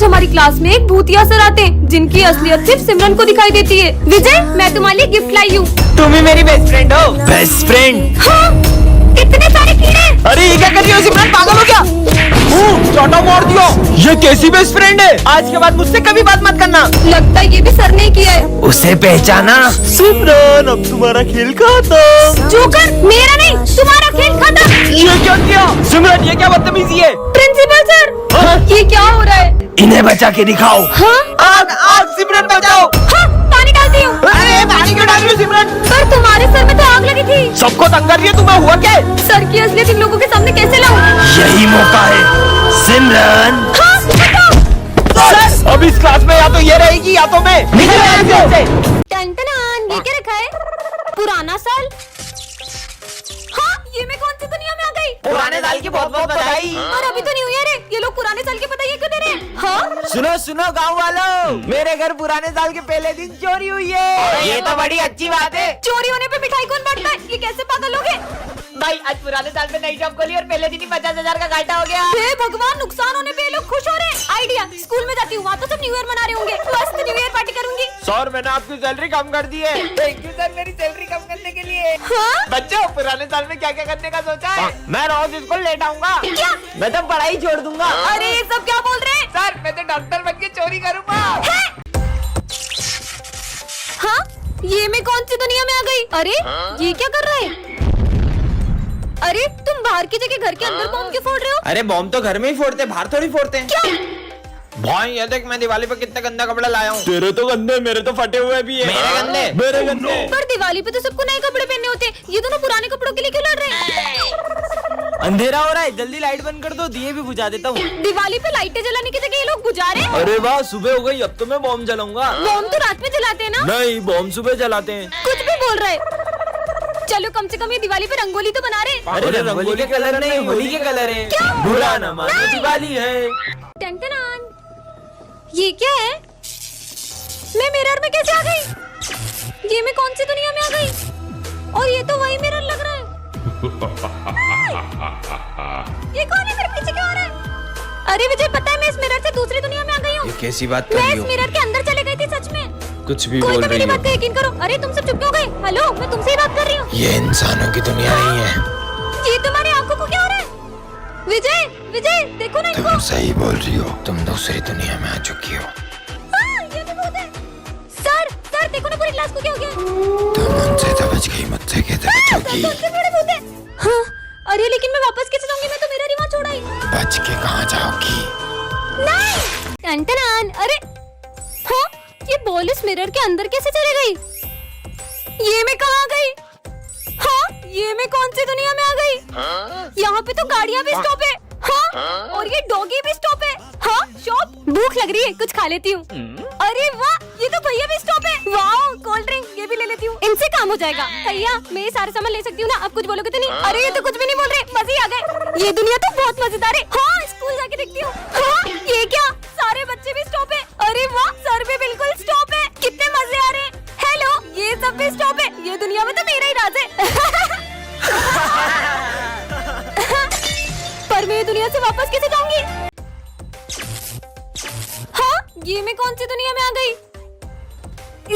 आज हमारी क्लास में एक भूतिया सर आते हैं जिनकी असलियत सिर्फ सिमरन को दिखाई देती है। विजय, मैं तुम्हारे लिए गिफ्ट लाई हूँ। तुम ही मेरी बेस्ट फ्रेंड हो। Best friend? हाँ, इतने सारे कीड़े। अरे ये क्या कर रही हो सिमरन, पागल हो क्या? चौटा मार दियो। ये कैसी बेस्ट फ्रेंड है? आज के बाद मुझसे कभी बात मत करना। लगता है ये भी सर ने किया है। उसे पहचाना? सिमरन, अब तुम्हारा खेल खत्म। जोकर, मेरा नहीं, तुम्हारा खेल खत्म। ये क्या किया सिमरन? ये क्या बदतमीजी है? प्रिंसिपल सर, ये क्या हो रहा है? इन्हें बचा के दिखाओ। हाँ? आग आग, सिमरन बचाओ। हाँ, पानी डालती हूँ। अरे पानी क्यों डाल रही हो सिमरन? पर तुम्हारे सर में तो आग लगी थी। सबको तंग कर रही है, तुम्हें हुआ क्या? सर की असलियत इन लोगों के सामने कैसे लाऊं? यही मौका है सिमरन। हाँ, सर, अब इस क्लास में या तो ये रहेगी या तो मैं। निकल यहाँ से। टन-टनान, ये क्या रखा है? पुराना साल। हाँ, ये मैं कौन सी दुनिया में आ गई? पुराने साल की बहुत बहुत बधाई। और अभी तो न्यू ईयर है, ये लोग पुराने साल के बधाई क्यों दे रहे हैं? हाँ? सुनो सुनो गाँव वालों, मेरे घर पुराने साल के पहले दिन चोरी हुई है। ये तो बड़ी अच्छी बात है। चोरी होने पे मिठाई कौन बांटता है? ये कैसे पागल हो गए? भाई आज पुराने साल में नई शॉप खोली और पहले दिन ही 50,000 का घाटा हो गया। हे भगवान, नुकसान होने पे ये लोग खुश हो रहे हैं। आइडिया, स्कूल में जाती हूँ, वहाँ तो सब न्यू ईयर मना रहे होंगे। मस्त न्यू ईयर पार्टी करूंगी। सर, मैंने आपकी सैलरी कम कर दी है। थैंक यू सर, मेरी सैलरी कम करने के लिए। हाँ? बच्चों, पुराने साल में क्या क्या करने का सोचा है? मैं रोज स्कूल लेट आऊंगा। क्या? मैं तो पढ़ाई छोड़ दूंगा। अरे ये सब क्या बोल रहे हैं? सर, मैं तो डॉक्टर बन के चोरी करूंगा। हाँ? ये मैं कौन सी दुनिया में आ गई? अरे ये क्या कर रहा है? अरे तुम बाहर की जगह घर के अंदर बॉम्ब क्यों फोड़ रहे हो? अरे बॉम्ब तो घर में ही फोड़ते, बाहर थोड़ी फोड़ते हैं। क्या? भाई ये देख, मैं दिवाली पे कितना गंदा कपड़ा लाया हूँ। तेरे तो गंदे, मेरे तो फटे हुए भी है। मेरे गंदे। पर दिवाली पे तो सबको नए कपड़े पहनने होते हैं। ये दोनों पुराने कपड़ों के लिए क्यों लड़ रहे हैं? अंधेरा हो रहा है, जल्दी लाइट बंद कर दो, दिए भी बुझा देता हूँ। दिवाली पे लाइटें जलाने की जगह ये लोग बुझा रहे हैं। अरे वाह, सुबह हो गई, अब तो मैं बॉम्ब जलाऊंगा। बॉम्ब तो रात में जलाते हैं ना? नहीं, बॉम्ब सुबह जलाते हैं। कुछ भी बोल रहे हैं। चलो कम से कम ये दिवाली पे रंगोली तो बना रहे हैं। अरे रंगोली के कलर नहीं, होली के कलर है। क्या? बुरा न मानो, दिवाली है। टन-टनान, ये क्या है? मैं मिरर में कैसे आ गई? ये मैं कौन सी दुनिया में आ गई? और ये तो वही मिरर लग रहा है। ये कौन है? मेरे पीछे क्यों आ रहा है? अरे विजय, पता है मैं इस मिरर से दूसरी दुनिया में आ गई हूँ। कैसी बात कर मैं रही इस हो? मिरर के अंदर चले गई थी सच में। कुछ भी कोई बोल तो रही मेरी हो। बात का यकीन करो। अरे तुम सब चुप क्यों हो गए? हेलो, मैं तुमसे ही बात कर रही हूँ। ये इंसानों की दुनिया नहीं है। ये तुम्हारी आंखों को क्या हो रहा है? विजय, विजय देखो ना इनको। तुम सही बोल रही हो, तुम दूसरी दुनिया में आ चुकी हो। ये भी भूत है। सर देखो ना, पूरी क्लास को क्या हो गया? तुम उनसे तो बच गई, मुझसे कैसे बचोगी? सबसे बड़े भूत है। हाँ, अरे लेकिन मैं वापस कैसे जाऊंगी? मैं तो मिरर ही वहाँ छोड़ आई। बच के कहाँ जाओगी? नहीं। टन-टनान, अरे हाँ, ये बॉल इस मिरर के अंदर कैसे चले गई? ये मैं कहाँ आ गई? हाँ, ये मैं कौन सी दुनिया में आ गई? यहाँ पे तो गाड़ियाँ भी स्टॉप है। हाँ, और ये डॉगी भी स्टॉप है। हाँ, शॉप। भूख लग रही है, कुछ खा लेती हूँ। अरे वाह, ये तो भैया भी स्टॉप है। वाह, कोल्ड ड्रिंक, ये भी ले लेती हूँ, इनसे काम हो जाएगा। भैया, मैं ये सारे सामान ले सकती हूँ ना? आप कुछ बोलोगे तो नहीं? अरे ये तो कुछ भी नहीं बोल रहे, मजे ही आ गए। ये दुनिया तो बहुत मजेदार है। हाँ, स्कूल जाके देखती हूँ। हाँ, ये क्या? सारे बच्चे भी स्टॉप है। अरे वाह, सर भी बिल्कुल स्टॉप है। कितने मजे आ रहे हैं। हेलो, ये सब भी स्टॉप है। ये दुनिया में तो मेरा ही राज है। पर मैं ये दुनिया से वापस कैसे जाऊंगी? हाँ, ये मैं कौन सी दुनिया में आ गई?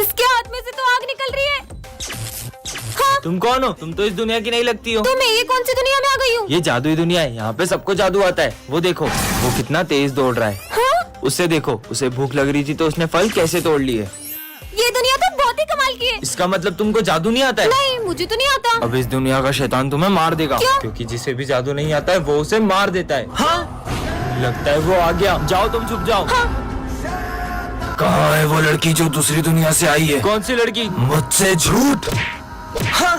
इसके हाथ में से तो आग निकल रही है। हाँ, तुम कौन हो? तुम तो इस दुनिया की नहीं लगती हो। तो मैं ये कौन सी दुनिया में आ गई हूँ? ये जादुई दुनिया है, यहाँ पे सबको जादू आता है। वो देखो, वो कितना तेज दौड़ रहा है। हाँ? उससे देखो, उसे भूख लग रही थी तो उसने फल कैसे तोड़ लिए। ये दुनिया तो बहुत ही कमाल की है। इसका मतलब तुमको जादू नहीं आता है? नहीं, मुझे तो नहीं आता। अब इस दुनिया का शैतान तुम्हें मार देगा। क्यों? क्योंकि जिसे भी जादू नहीं आता है वो उसे मार देता है। हाँ? लगता है वो आ गया। जाओ, तुम छुप जाओ। हाँ? कहाँ है वो लड़की जो दूसरी दुनिया से आई है? कौन सी लड़की? मुझसे झूठ। हाँ?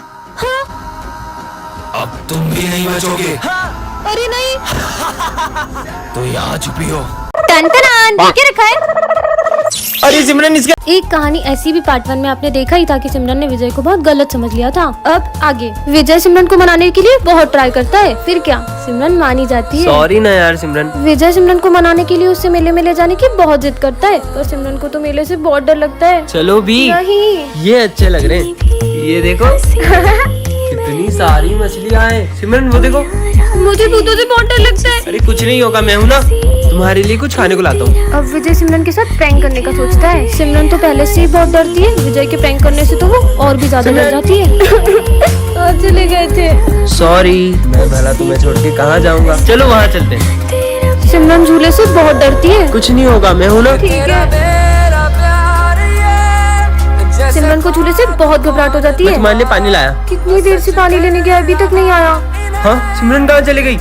अब तुम भी नहीं बचोगे। अरे नहीं। तो यहाँ छुपी हो। टन-टनान, ये क्या रखा है? अरे सिमरन, इसका एक कहानी ऐसी भी पार्ट 1 में आपने देखा ही था कि सिमरन ने विजय को बहुत गलत समझ लिया था। अब आगे विजय सिमरन को मनाने के लिए बहुत ट्राई करता है, फिर क्या सिमरन मानी जाती है। सॉरी ना यार सिमरन। विजय सिमरन को मनाने के लिए उससे मेले में ले जाने की बहुत जिद करता है, पर सिमरन को तो मेले से बहुत डर लगता है। चलो भी, नहीं। ये अच्छे लग रहे हैं, ये देखो। कितनी सारी मछलियाँ हैं। सिमरन वो देखो। मुझे भूतों से बहुत डर लगता है। अरे कुछ नहीं होगा, मैं हूँ ना, तुम्हारे लिए कुछ खाने को लाता हूँ। अब विजय सिमरन के साथ प्रैंक करने का सोचता है। सिमरन तो पहले से ही बहुत डरती है, विजय के प्रैंक करने से तो वो और भी ज्यादा डर जाती है। और चले गए थे। सॉरी, मैं भला तुम्हें छोड़ के कहाँ जाऊँगा। चलो वहाँ चलते हैं। सिमरन झूले से बहुत डरती है। कुछ नहीं होगा, मैं हूँ ना। ठीक है। सिमरन को झूले से बहुत घबराहट हो जाती मैं है। तुम्हारे लिए पानी लाया। कितनी देर से पानी लेने गया, अभी तक नहीं आया। हाँ, सिमरन कहाँ चली गई?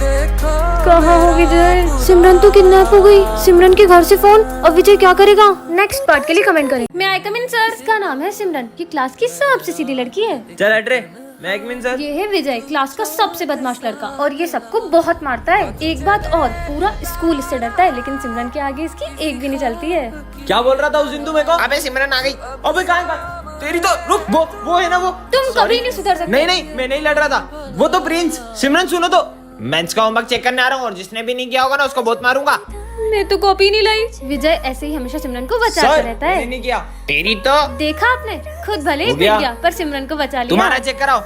कहाँ हो विजय? सिमरन तो किडनैप हो गई। सिमरन के घर से फोन। अब विजय क्या करेगा? नेक्स्ट पार्ट के लिए कमेंट करें। मैं आई कम इन सर। इसका नाम है सिमरन, ये क्लास की सबसे सीधी लड़की है। चल हट रे, मैं एक मिनट सर। ये है विजय, क्लास का सबसे बदमाश लड़का, और ये सबको बहुत मारता है। एक बात और, पूरा स्कूल इससे डरता है, लेकिन सिमरन के आगे इसकी एक भी नहीं चलती है। क्या बोल रहा था उस दिन तू मेरे को? अबे सिमरन आ गई। अबे कहाँ? तेरी तो रुक, वो है ना वो। तुम कभी नहीं सुधर सकते। नहीं, मैं नहीं लड़ रहा था, वो तो प्रिंस। सिमरन सुनो तो, मैं इसका होमवर्क चेक करने आ रहा हूँ, और जिसने भी नहीं किया होगा ना उसको बहुत मारूंगा। मैं तो कॉपी नहीं लाई। विजय ऐसे ही हमेशा सिमरन को बचाता रहता है। मैंने नहीं किया। तेरी तो देखा आपने, खुद भले ही हो गया। पिट गया पर सिमरन को बचा लिया। तुम्हारा चेक कराओ,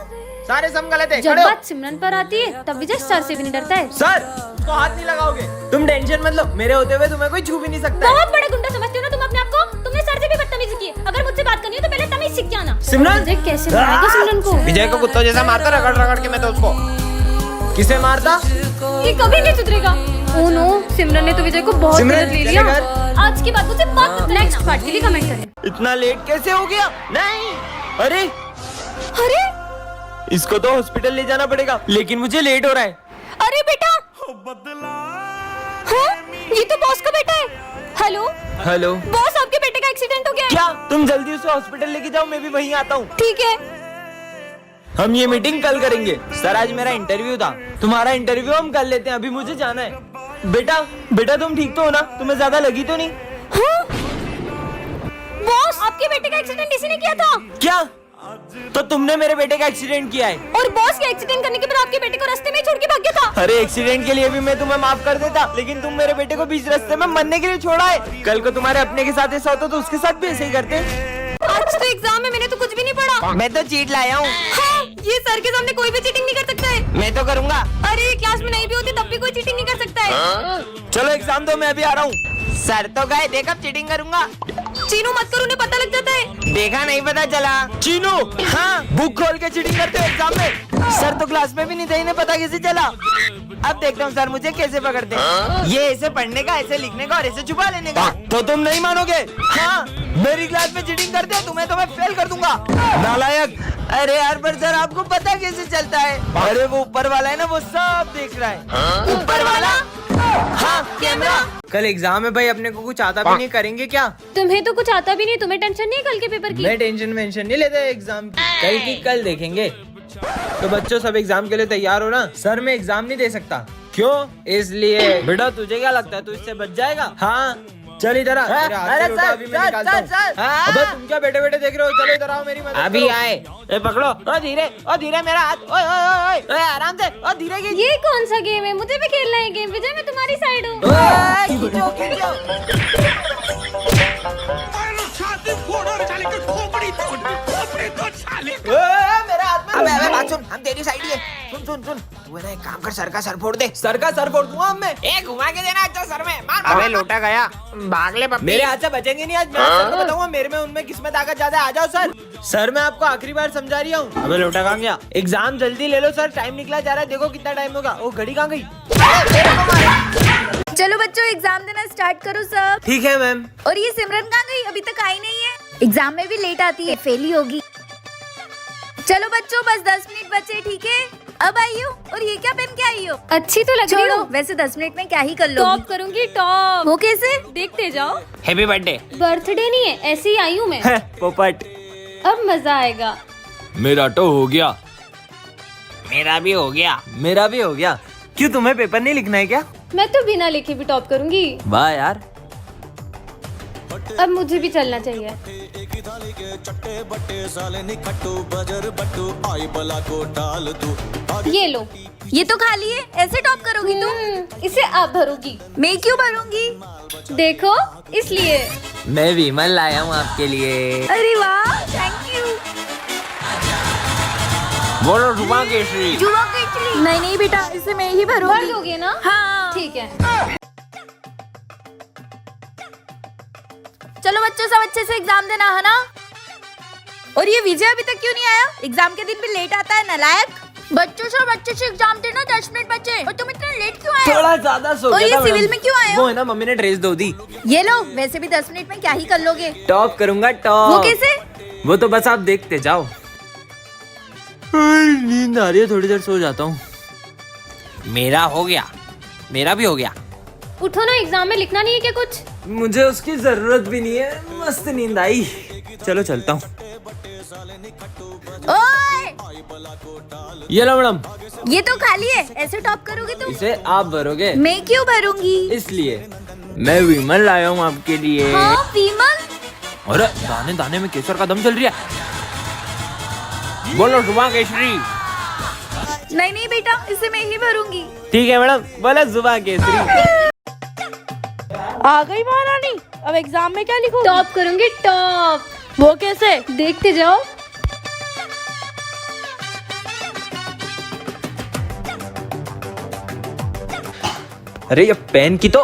सारे सम गलत है। जब खड़े हो। बात सिमरन पर आती है तब विजय सर से भी नहीं डरता है। सर, उसको हाथ नहीं लगाओगे। तुम टेंशन मत लो, मेरे होते हुए तुम्हें कोई छू भी नहीं सकता है। बहुत बड़ा गुंडा समझते हो ना तुम अपने आप को? तुमने सर से भी बदतमीजी की। अगर मुझसे बात करनी है तो पहले तमीज सीख के आना। सिमरन! विजय कैसे मारेगा सिमरन को? विजय को कुत्तों जैसा मारता, रगड़ रगड़ के मैं तो उसको। किसे मारता? ये कभी नहीं सुधरेगा। ओह नो, सिमरन ने तो विजय को बहुत सिमरन, गलत ले लिया। चले घर। आज की बात मुझे बहुत। नेक्स्ट पार्ट के लिए कमेंट करें। इतना लेट कैसे हो गया? नहीं, अरे अरे इसको तो हॉस्पिटल ले जाना पड़ेगा, लेकिन मुझे लेट हो रहा है। अरे बेटा, हाँ, ये तो बॉस का बेटा है। हेलो हेलो बॉस, आपके बेटे का एक्सीडेंट हो गया है। क्या? तुम जल्दी उसे हॉस्पिटल लेके जाओ, मैं भी वहीं आता हूँ। ठीक है। हम ये मीटिंग कल करेंगे। सर, आज मेरा इंटरव्यू था। तुम्हारा इंटरव्यू हम कर लेते हैं, अभी मुझे जाना है। बेटा तुम ठीक तो हो ना? तुम्हें ज्यादा लगी तो नहीं? हाँ? बॉस, आपके बेटे का एक्सीडेंट इसी ने किया था। क्या? तो तुमने मेरे बेटे का एक्सीडेंट किया है? और बॉस के एक्सीडेंट करने के बाद आपके बेटे को रास्ते में ही छोड़ के भाग गया था। अरे एक्सीडेंट के लिए भी मैं तुम्हें माफ कर देता, लेकिन तुम मेरे बेटे को बीच रास्ते में मरने के लिए छोड़ा है। कल को तुम्हारे अपने के साथ ऐसा होता तो उसके साथ भी ऐसे ही करते। आज तो एग्जाम है, मैंने तो कुछ भी नहीं पढ़ा। मैं तो चीट लाया हूँ। हाँ, ये सर के सामने कोई भी चीटिंग नहीं कर सकता है। मैं तो करूँगा। अरे क्लास में नहीं भी होती तब भी कोई चीटिंग नहीं कर सकता है। चलो एग्जाम दो, मैं अभी आ रहा हूँ। सर तो गए, देख अब चीटिंग करूंगा। चीनू मत करो, उन्हें पता लग जाता है। देखा नहीं पता चला। चीनू, हाँ, बुक खोल के चीटिंग करते हो एग्जाम में। सर तो क्लास में भी नहीं थे, इन्हें पता कैसे चला? अब देखता हूँ सर मुझे कैसे पकड़ते हैं। ये ऐसे पढ़ने का, ऐसे लिखने का और ऐसे छुपा लेने का। तो तुम नहीं मानोगे? हाँ, मेरी क्लास में चीटिंग करते हो तुम्हें तो मैं फेल कर दूंगा, नालायक। अरे यार, पर सर आपको पता कैसे चलता है? अरे वो ऊपर वाला है ना, वो सब देख रहा है। ऊपर वाला? हाँ, कैमरा। कल एग्जाम है भाई, अपने को कुछ आता भी नहीं, करेंगे क्या? तुम्हें तो कुछ आता भी नहीं, तुम्हें टेंशन नहीं कल के पेपर की? मैं टेंशन नहीं लेते एग्जाम की, कल की कल देखेंगे। तो बच्चों सब एग्जाम के लिए तैयार हो ना? सर मैं एग्जाम नहीं दे सकता। क्यों? इसलिए। बेटा तुझे क्या लगता है तू इससे बच जाएगा? हाँ, चल इधर आ। अरे सर, अभी मैं निकालता हूँ। अबे तुम क्या बेटे बेटे देख रहे हो? चलो इधर आओ, मेरी मदद अभी करो। आए। ए पकड़ो, ओ धीरे मेरा हाथ। ओए ओए ओए ओए, आराम से, ओ धीरे की। ये कौन सा गेम है? मुझे भी खेलना है गेम। विजय मैं तुम्हारी साइड हूँ। खींचो खींचो। मेरा हाथ में। अबे बात सुन, हम तेरी साइड ही है। सुन तू है ना, एक काम कर, सर का सर फोड़ दे। सर का सर फोड़ दूंगा मैं। ए घुमा के देना अच्छा सर में। मार। अबे लोटा गया, भाग ले पप्पी। मेरे हाथ से बचेंगे नहीं आज। मैं सर को बताऊंगा मेरे में उनमें किसमें ताकत ज्यादा है। आ जाओ सर। सर मैं आपको आखिरी बार समझा रही हूँ। अबे लोटा कहाँ गया? एग्जाम जल्दी ले लो सर, टाइम निकला जा रहा है। देखो कितना टाइम होगा। वो घड़ी कहाँ गई? चलो बच्चों, एग्जाम देना स्टार्ट करो सब। ठीक है मैम। और ये सिमरन कहाँ गई? अभी तक आई नहीं है। एग्जाम में भी लेट आती है, फेल ही होगी। चलो बच्चों, बस 10 मिनट बचे, ठीक है? अब आई हो। और ये क्या पहन के आई हो? अच्छी तो लग रही छोड़ो, हो। वैसे 10 मिनट में क्या ही कर लो। टॉप करूंगी, टॉप। वो कैसे? देखते जाओ। Happy birthday. बर्थडे नहीं है, ऐसे ही आई हूँ मैं। पोपट। अब मजा आएगा। मेरा तो हो गया। मेरा भी हो गया। मेरा भी हो गया। क्यों, तुम्हें पेपर नहीं लिखना है क्या? मैं तो बिना लिखे भी टॉप करूंगी। वाह यार। अब मुझे भी चलना चाहिए। ये लो। ये तो खाली है, ऐसे टॉप करोगी तुम? इसे आप भरोगी। मैं क्यों भरूंगी? देखो, इसलिए। मैं विमल लाया हूँ आपके लिए। अरे वाह, थैंक यू। बोलो जुबान केसरी। जुआ केसरी। नहीं नहीं बेटा, इसे मैं ही भर भरूंगी। दोगे ना? हाँ ठीक है। चलो बच्चों, सब अच्छे से एग्जाम देना है ना। और ये विजय अभी तक क्यों नहीं आया? एग्जाम के दिन भी लेट आता है, नालायक। बच्चों सब अच्छे से एग्जाम देना, 10 मिनट बचे। और तुम इतना लेट क्यों आए? थोड़ा ज्यादा सो और गया ये था सिविल मैडम। में क्यों आए हो? वो है ना, मम्मी ने ड्रेस धो दी। ये लो, वैसे भी 10 मिनट में क्या ही कर लोगे? टॉप करूंगा टॉप। वो कैसे? वो तो बस आप देखते जाओ। नींद आ रही है, थोड़ी देर सो जाता हूँ। मेरा हो गया, मेरा भी हो गया। उठो ना, एग्जाम में लिखना नहीं है क्या कुछ? मुझे उसकी जरूरत भी नहीं है, मस्त नींद आई। चलो चलता हूँ। ओए, ये लो मैडम, ये तो खाली है, ऐसे टॉप करोगे तुम? इसे आप भरोगे। मैं क्यों भरूंगी? इसलिए मैं विमल लाया हूँ आपके लिए। हाँ विमल। अरे दाने दाने में केसर का दम चल रही है। बोलो जुबान केसरी। नहीं नहीं बेटा, इसे मैं ही भरूंगी। ठीक है मैडम, बोलो जुबान केसरी। आ गई महारानी, अब एग्जाम में क्या लिखूं? टॉप करूंगी टॉप। वो कैसे? देखते जाओ। अरे ये पेन की तो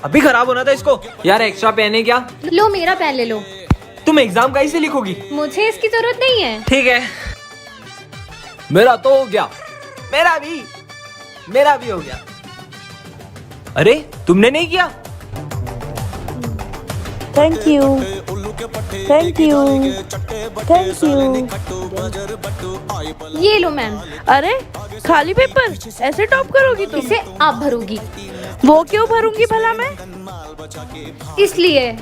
अभी खराब होना था इसको। यार एक्स्ट्रा पेन है क्या? लो मेरा पेन ले लो। तुम एग्जाम का से लिखोगी? मुझे इसकी जरूरत नहीं है। ठीक है, मेरा तो हो गया। मेरा भी हो गया। अरे तुमने नहीं किया? Thank you, thank you, thank you. ये लो मैम। अरे खाली पेपर, ऐसे टॉप करोगी तुम? इसे आप भरोगी। वो क्यों भरूंगी भला मैं? इसलिए।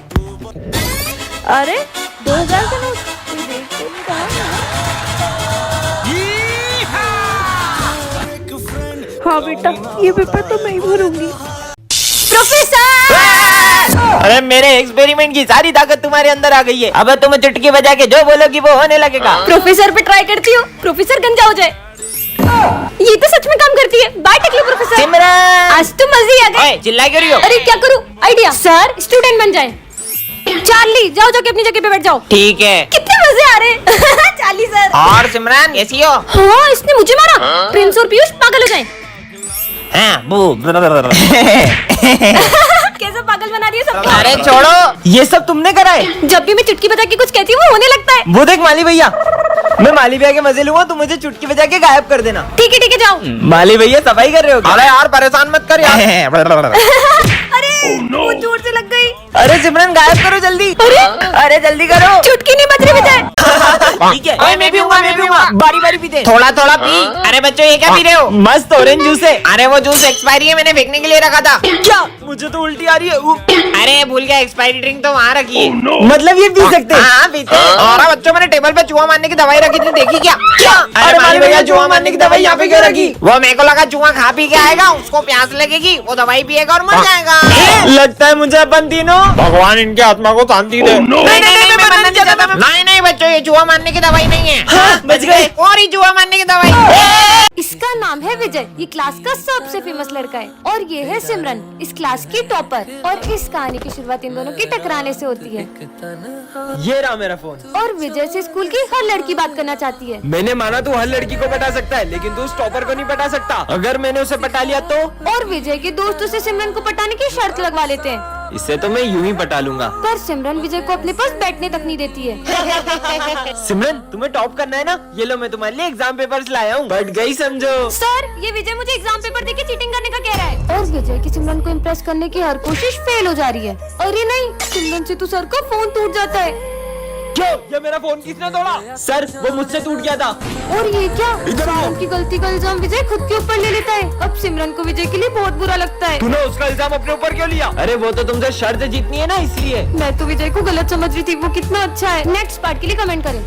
अरे 2000 का नोट, कोई देख तो नहीं रहा ना? हाँ बेटा, ये पेपर तो मैं ही भरूंगी। प्रोफेसर! अरे मेरे एक्सपेरिमेंट की सारी ताकत तुम्हारे अंदर आ गई है। अब तुम चुटकी बजा के जो बोलोगी वो होने लगेगा। प्रोफेसर पे ट्राई करती हूँ, प्रोफेसर गंजा हो जाए। ये तो सच में काम करती है। Bye टेकली professor. सिमरन! आज तो मजे ही आ गए। ओए, चिल्ला क्यों रही हो? अरे क्या करूँ? आइडिया। सर स्टूडेंट बन जाए। चार्ली जाओ, जाके अपनी जगह पे बैठ जाओ। ठीक है। कितने मजे आ रहे हैं। Charlie sir. और सिमरन कैसी हो? हाँ, इसने मुझे मारा। प्रिंस और पीयूष पागल हो जाए। कैसे पागल बना दिया सबको। अरे छोड़ो, ये सब तुमने करा है? जब भी मैं चुटकी बजा के कुछ कहती हूँ वो होने लगता है। वो देख माली भैया, मैं माली भैया के मजे लूंगा, तुम मुझे चुटकी बजा के गायब कर देना। ठीक है जाओ। माली भैया सफाई कर रहे हो क्या? अरे यार परेशान मत कर यार। अरे वो जोर से लग गई। अरे सिमरन गायब करो जल्दी। अरे जल्दी करो। चुटकी नहीं बज रही विजय। ठीक है, मैं भी हूँ, बारी बारी पीते। थोड़ा थोड़ा पी। अरे बच्चों ये क्या पी रहे हो? मस्त ऑरेंज जूस है। अरे वो जूस एक्सपायरी है, मैंने फेंकने के लिए रखा था। क्या? मुझे तो उल्टी आ रही है। अरे भूल गया, एक्सपायरी ड्रिंक तो वहाँ रखी है। मतलब ये पी सकते हैं? हाँ पीते। और बच्चों मैंने टेबल पे चूहा मारने की दवाई रखी थी, देखी क्या? अरे माली भैया चूहा मारने की दवाई यहाँ पे क्यों रखी? वो मेरे को लगा चूहा खा पी के आएगा, उसको प्यास लगेगी, वो दवाई पिएगा और मर जाएगा। लगता है मुझे अपन तीनों भगवान इनके आत्मा को शांति दे। नहीं बच्चों, ये चूहा मारने की दवाई नहीं है। हाँ, बच गए। और ही चूहा मारने की दवाई। इसका नाम है विजय, ये क्लास का सबसे फेमस लड़का है। और ये है सिमरन, इस क्लास की टॉपर। और इस कहानी की शुरुआत इन दोनों की टकराने से होती है। ये रहा मेरा फोन। और विजय से स्कूल की हर लड़की बात करना चाहती है। मैंने माना तू हर लड़की को पटा सकता है, लेकिन तू उस टॉपर को नहीं पटा सकता। अगर मैंने उसे पटा लिया तो? और विजय के दोस्त उसे सिमरन को पटाने की शर्त लगवा लेते हैं। इससे तो मैं यूं ही पटा लूंगा। पर सिमरन विजय को अपने पास बैठने तक नहीं देती है। सिमरन तुम्हें टॉप करना है ना? ये लो मैं तुम्हारे लिए एग्जाम पेपर्स लाया हूँ, बढ़ गई समझो। सर ये विजय मुझे एग्जाम पेपर देके चीटिंग करने का कह रहा है। और विजय की सिमरन को इम्प्रेस करने की हर कोशिश फेल हो जा रही है। अरे नहीं, सिमरन से तो सर का फोन टूट जाता है। क्यों? ये मेरा फोन किसने तोड़ा? सर वो मुझसे टूट गया था। और ये क्या? इधर आओ। सिमरन की गलती का इल्जाम विजय खुद के ऊपर ले लेता है। अब सिमरन को विजय के लिए बहुत बुरा लगता है। तूने उसका इल्जाम अपने ऊपर क्यों लिया? अरे वो तो तुमसे शर्त जीतनी है ना, इसलिए। मैं तो विजय को गलत समझ रही थी, वो कितना अच्छा है। नेक्स्ट पार्ट के लिए कमेंट करें।